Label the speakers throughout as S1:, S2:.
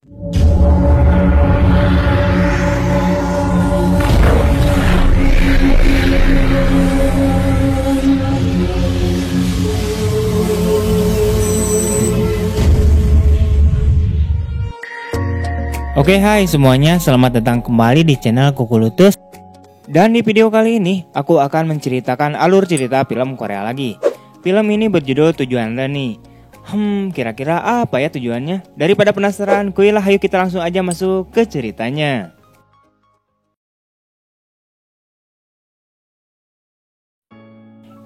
S1: Oke, hai semuanya, selamat datang kembali di channel Kukulutus. Dan di video kali ini, aku akan menceritakan alur cerita film Korea lagi. Film ini berjudul Tujuan Reni. Kira-kira apa ya tujuannya? Daripada penasaran, kuilah ayo kita langsung aja masuk ke ceritanya.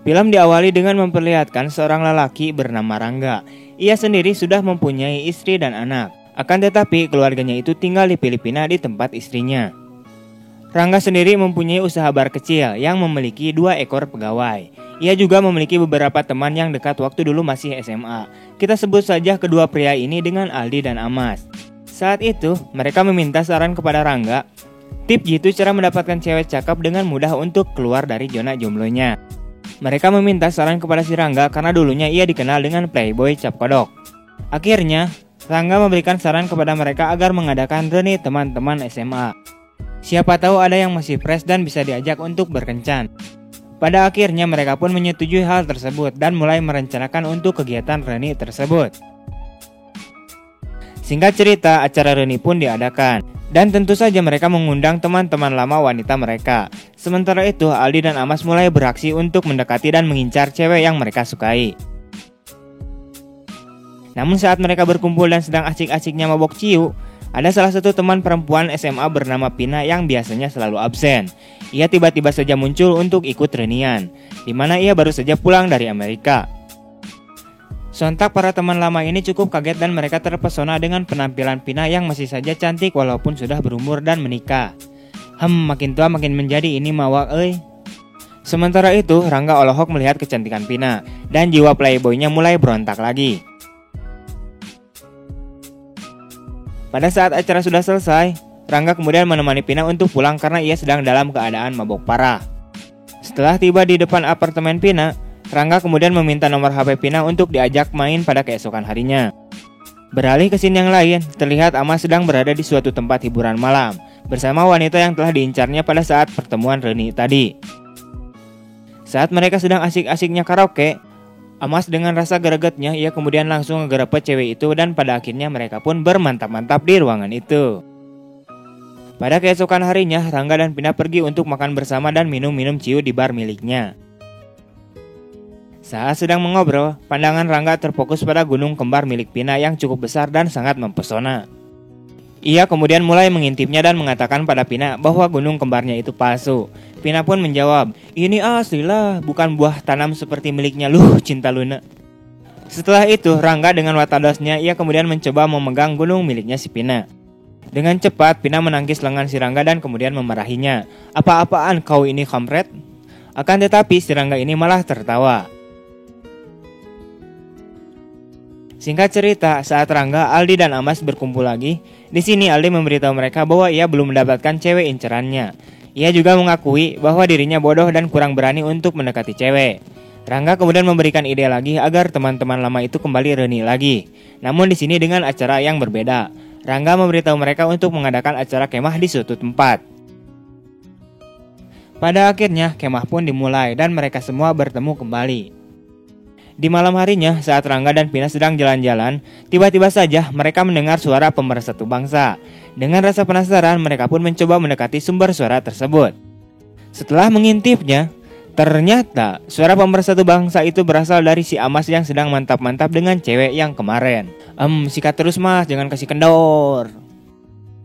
S1: Film diawali dengan memperlihatkan seorang lelaki bernama Rangga. Ia sendiri sudah mempunyai istri dan anak. Akan tetapi keluarganya itu tinggal di Filipina di tempat istrinya. Rangga sendiri mempunyai usaha bar kecil yang memiliki 2 ekor pegawai. Ia juga memiliki beberapa teman yang dekat waktu dulu masih SMA. Kita sebut saja kedua pria ini dengan Aldi dan Amas. Saat itu mereka meminta saran kepada Rangga. Tip jitu cara mendapatkan cewek cakep dengan mudah untuk keluar dari zona jomblonya. Mereka meminta saran kepada si Rangga karena dulunya ia dikenal dengan playboy cap kodok. Akhirnya Rangga memberikan saran kepada mereka agar mengadakan reuni teman-teman SMA. Siapa tahu ada yang masih fresh dan bisa diajak untuk berkencan. Pada akhirnya mereka pun menyetujui hal tersebut dan mulai merencanakan untuk kegiatan reuni tersebut. Singkat cerita, acara reuni pun diadakan. Dan tentu saja mereka mengundang teman-teman lama wanita mereka. Sementara itu, Aldi dan Amas mulai beraksi untuk mendekati dan mengincar cewek yang mereka sukai. Namun saat mereka berkumpul dan sedang asik-asiknya mabok ciu, ada salah satu teman perempuan SMA bernama Pina yang biasanya selalu absen. Ia tiba-tiba saja muncul untuk ikut reunian, di mana ia baru saja pulang dari Amerika. Sontak para teman lama ini cukup kaget dan mereka terpesona dengan penampilan Pina yang masih saja cantik walaupun sudah berumur dan menikah. Makin tua makin menjadi ini mawak Sementara itu, Rangga Olohok melihat kecantikan Pina dan jiwa playboynya mulai berontak lagi. Pada saat acara sudah selesai, Rangga kemudian menemani Pina untuk pulang karena ia sedang dalam keadaan mabok parah. Setelah tiba di depan apartemen Pina, Rangga kemudian meminta nomor HP Pina untuk diajak main pada keesokan harinya. Beralih ke scene yang lain, terlihat Amas sedang berada di suatu tempat hiburan malam bersama wanita yang telah diincarnya pada saat pertemuan reuni tadi. Saat mereka sedang asik-asiknya karaoke, Amas dengan rasa gregetnya, ia kemudian langsung ngegerepet cewek itu dan pada akhirnya mereka pun bermantap-mantap di ruangan itu. Pada keesokan harinya, Rangga dan Pina pergi untuk makan bersama dan minum-minum ciu di bar miliknya. Saat sedang mengobrol, pandangan Rangga terfokus pada gunung kembar milik Pina yang cukup besar dan sangat mempesona. Ia kemudian mulai mengintipnya dan mengatakan pada Pina bahwa gunung kembarnya itu palsu. Pina pun menjawab, "Ini asli lah, bukan buah tanam seperti miliknya lu, cinta Luna." Setelah itu, Rangga dengan watadosnya ia kemudian mencoba memegang gunung miliknya si Pina. Dengan cepat, Pina menangkis lengan si Rangga dan kemudian memarahinya. "Apa-apaan kau ini, kampret?" Akan tetapi si Rangga ini malah tertawa. Singkat cerita, saat Rangga, Aldi dan Amas berkumpul lagi, di sini Aldi memberitahu mereka bahwa ia belum mendapatkan cewek incerannya. Ia juga mengakui bahwa dirinya bodoh dan kurang berani untuk mendekati cewek. Rangga kemudian memberikan ide lagi agar teman-teman lama itu kembali reuni lagi. Namun di sini dengan acara yang berbeda. Rangga memberitahu mereka untuk mengadakan acara kemah di suatu tempat. Pada akhirnya kemah pun dimulai dan mereka semua bertemu kembali. Di malam harinya, saat Rangga dan Pina sedang jalan-jalan, tiba-tiba saja mereka mendengar suara pemersatu bangsa. Dengan rasa penasaran, mereka pun mencoba mendekati sumber suara tersebut. Setelah mengintipnya, ternyata suara pemersatu bangsa itu berasal dari si Amas yang sedang mantap-mantap dengan cewek yang kemarin. Sikat terus mas, jangan kasih kendor.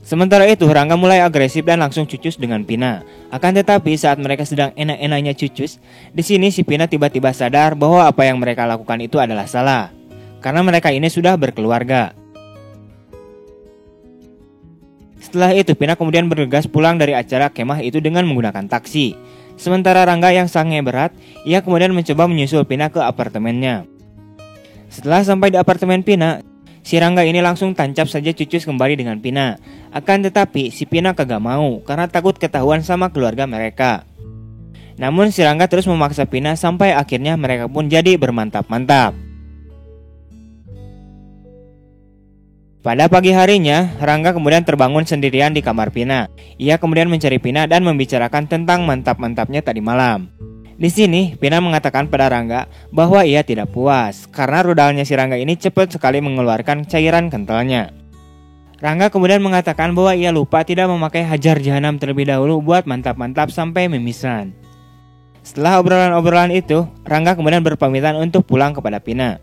S1: Sementara itu, Rangga mulai agresif dan langsung cucus dengan Pina. Akan tetapi saat mereka sedang enak-enaknya cucus, di sini si Pina tiba-tiba sadar bahwa apa yang mereka lakukan itu adalah salah. Karena mereka ini sudah berkeluarga. Setelah itu, Pina kemudian bergegas pulang dari acara kemah itu dengan menggunakan taksi. Sementara Rangga yang sange berat, ia kemudian mencoba menyusul Pina ke apartemennya. Setelah sampai di apartemen Pina, si Rangga ini langsung tancap saja cucus kembali dengan Pina. Akan tetapi si Pina kagak mau karena takut ketahuan sama keluarga mereka. Namun si Rangga terus memaksa Pina sampai akhirnya mereka pun jadi bermantap-mantap. Pada pagi harinya, Rangga kemudian terbangun sendirian di kamar Pina. Ia kemudian mencari Pina dan membicarakan tentang mantap-mantapnya tadi malam. Di sini, Pina mengatakan pada Rangga bahwa ia tidak puas karena rudalnya si Rangga ini cepat sekali mengeluarkan cairan kentalnya. Rangga kemudian mengatakan bahwa ia lupa tidak memakai hajar jahanam terlebih dahulu buat mantap-mantap sampai mimisan. Setelah obrolan-obrolan itu, Rangga kemudian berpamitan untuk pulang kepada Pina.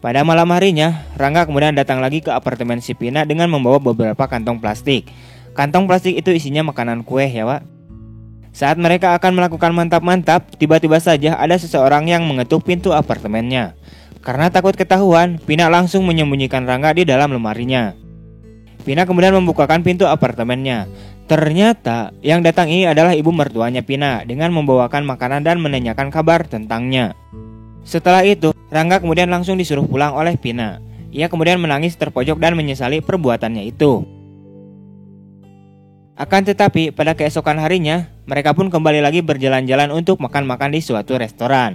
S1: Pada malam harinya, Rangga kemudian datang lagi ke apartemen si Pina dengan membawa beberapa kantong plastik. Kantong plastik itu isinya makanan kue ya Wak. Saat mereka akan melakukan mantap-mantap, tiba-tiba saja ada seseorang yang mengetuk pintu apartemennya. Karena takut ketahuan, Pina langsung menyembunyikan Rangga di dalam lemarinya. Pina kemudian membukakan pintu apartemennya. Ternyata yang datang ini adalah ibu mertuanya Pina dengan membawakan makanan dan menanyakan kabar tentangnya. Setelah itu, Rangga kemudian langsung disuruh pulang oleh Pina. Ia kemudian menangis terpojok dan menyesali perbuatannya itu. Akan tetapi, pada keesokan harinya, mereka pun kembali lagi berjalan-jalan untuk makan-makan di suatu restoran.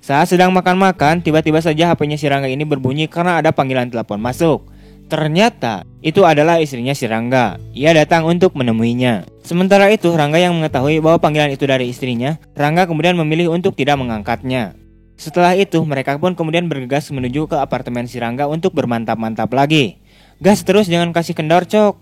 S1: Saat sedang makan-makan, tiba-tiba saja HP-nya si Rangga ini berbunyi karena ada panggilan telepon masuk. Ternyata, itu adalah istrinya si Rangga. Ia datang untuk menemuinya. Sementara itu, Rangga yang mengetahui bahwa panggilan itu dari istrinya, Rangga kemudian memilih untuk tidak mengangkatnya. Setelah itu, mereka pun kemudian bergegas menuju ke apartemen si Rangga untuk bermantap-mantap lagi. Gas terus jangan kasih kendor cok.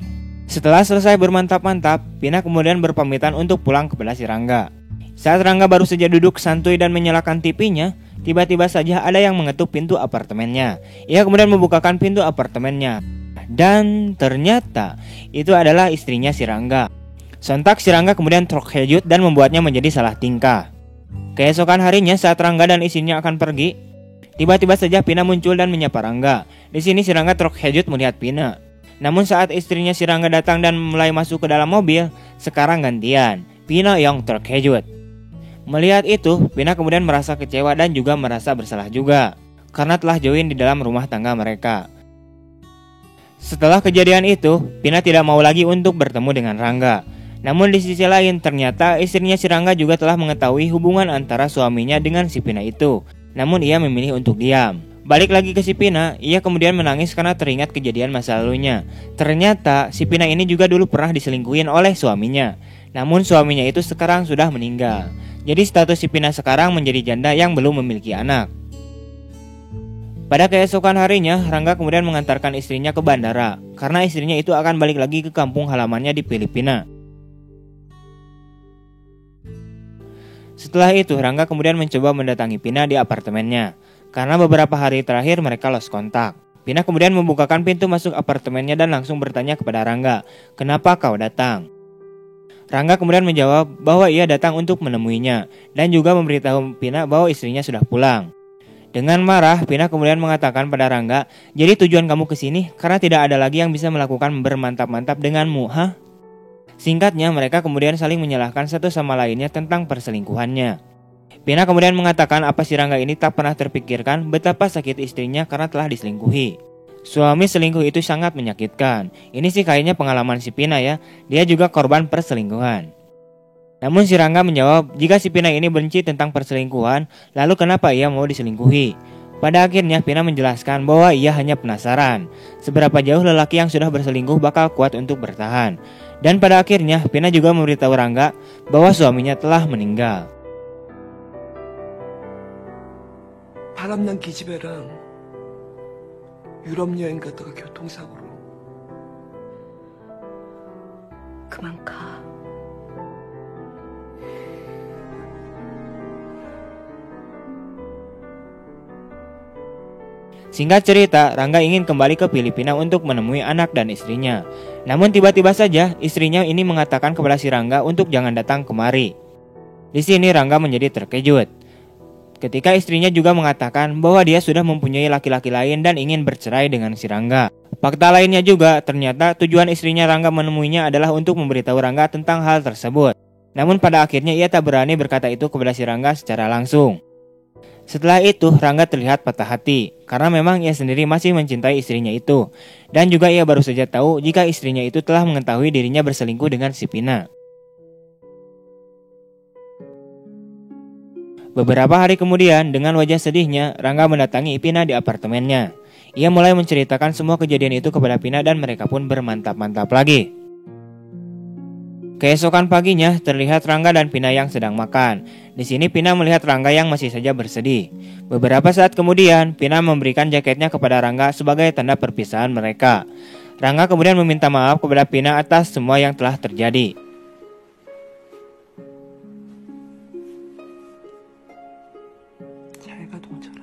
S1: Setelah selesai bermantap-mantap, Pina kemudian berpamitan untuk pulang kepada si Rangga. Saat Rangga baru saja duduk santuy dan menyalakan TV-nya, tiba-tiba saja ada yang mengetuk pintu apartemennya. Ia kemudian membukakan pintu apartemennya. Dan ternyata itu adalah istrinya si Rangga. Sontak si Rangga kemudian terkejut dan membuatnya menjadi salah tingkah. Keesokan harinya saat Rangga dan istrinya akan pergi, tiba-tiba saja Pina muncul dan menyapa Rangga. Di sini si Rangga terkejut melihat Pina. Namun saat istrinya si Rangga datang dan mulai masuk ke dalam mobil, sekarang gantian, Pina yang terkejut. Melihat itu, Pina kemudian merasa kecewa dan juga merasa bersalah juga karena telah join di dalam rumah tangga mereka. Setelah kejadian itu, Pina tidak mau lagi untuk bertemu dengan Rangga. Namun di sisi lain, ternyata istrinya si Rangga juga telah mengetahui hubungan antara suaminya dengan si Pina itu. Namun ia memilih untuk diam. Balik lagi ke si Pina, ia kemudian menangis karena teringat kejadian masa lalunya. Ternyata si Pina ini juga dulu pernah diselingkuhin oleh suaminya. Namun suaminya itu sekarang sudah meninggal. Jadi status si Pina sekarang menjadi janda yang belum memiliki anak. Pada keesokan harinya, Rangga kemudian mengantarkan istrinya ke bandara karena istrinya itu akan balik lagi ke kampung halamannya di Filipina. Setelah itu, Rangga kemudian mencoba mendatangi Pina di apartemennya. Karena beberapa hari terakhir mereka lost kontak. Pina kemudian membukakan pintu masuk apartemennya dan langsung bertanya kepada Rangga, "Kenapa kau datang?" Rangga kemudian menjawab bahwa ia datang untuk menemuinya dan juga memberitahu Pina bahwa istrinya sudah pulang. Dengan marah, Pina kemudian mengatakan pada Rangga, "Jadi tujuan kamu kesini karena tidak ada lagi yang bisa melakukan bermantap-mantap denganmu, hah?" Singkatnya, mereka kemudian saling menyalahkan satu sama lainnya tentang perselingkuhannya. Pina kemudian mengatakan apa si Rangga ini tak pernah terpikirkan betapa sakit istrinya karena telah diselingkuhi. Suami selingkuh itu sangat menyakitkan. Ini sih kayaknya pengalaman si Pina ya. Dia juga korban perselingkuhan. Namun si Rangga menjawab, jika si Pina ini benci tentang perselingkuhan, lalu kenapa ia mau diselingkuhi? Pada akhirnya Pina menjelaskan bahwa ia hanya penasaran seberapa jauh lelaki yang sudah berselingkuh bakal kuat untuk bertahan. Dan pada akhirnya Pina juga memberitahu Rangga bahwa suaminya telah meninggal.
S2: 바람난 기집애랑 유럽 여행 갔다가 교통사고로.
S3: 그만 가.
S1: Singkat cerita, Rangga ingin kembali ke Filipina untuk menemui anak dan istrinya. Namun tiba-tiba saja istrinya ini mengatakan kepada si Rangga untuk jangan datang kemari. Di sini Rangga menjadi terkejut. Ketika istrinya juga mengatakan bahwa dia sudah mempunyai laki-laki lain dan ingin bercerai dengan si Rangga. Fakta lainnya juga, ternyata tujuan istrinya Rangga menemuinya adalah untuk memberitahu Rangga tentang hal tersebut. Namun pada akhirnya ia tak berani berkata itu kepada si Rangga secara langsung. Setelah itu, Rangga terlihat patah hati karena memang ia sendiri masih mencintai istrinya itu. Dan juga ia baru saja tahu jika istrinya itu telah mengetahui dirinya berselingkuh dengan si Pina. Beberapa hari kemudian, dengan wajah sedihnya, Rangga mendatangi Pina di apartemennya. Ia mulai menceritakan semua kejadian itu kepada Pina dan mereka pun bermantap-mantap lagi. Keesokan paginya terlihat Rangga dan Pina yang sedang makan. Di sini Pina melihat Rangga yang masih saja bersedih. Beberapa saat kemudian Pina memberikan jaketnya kepada Rangga sebagai tanda perpisahan mereka. Rangga kemudian meminta maaf kepada Pina atas semua yang telah terjadi.
S2: 잘 가, 동철아.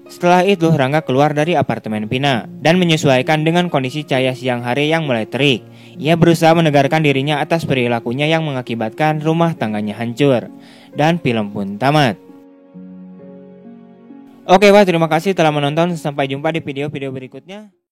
S1: Setelah itu Rangga keluar dari apartemen Pina dan menyesuaikan dengan kondisi cahaya siang hari yang mulai terik. Ia berusaha menegarkan dirinya atas perilakunya yang mengakibatkan rumah tangganya hancur. Dan film pun tamat. Oke, terima kasih telah menonton. Sampai jumpa di video-video berikutnya.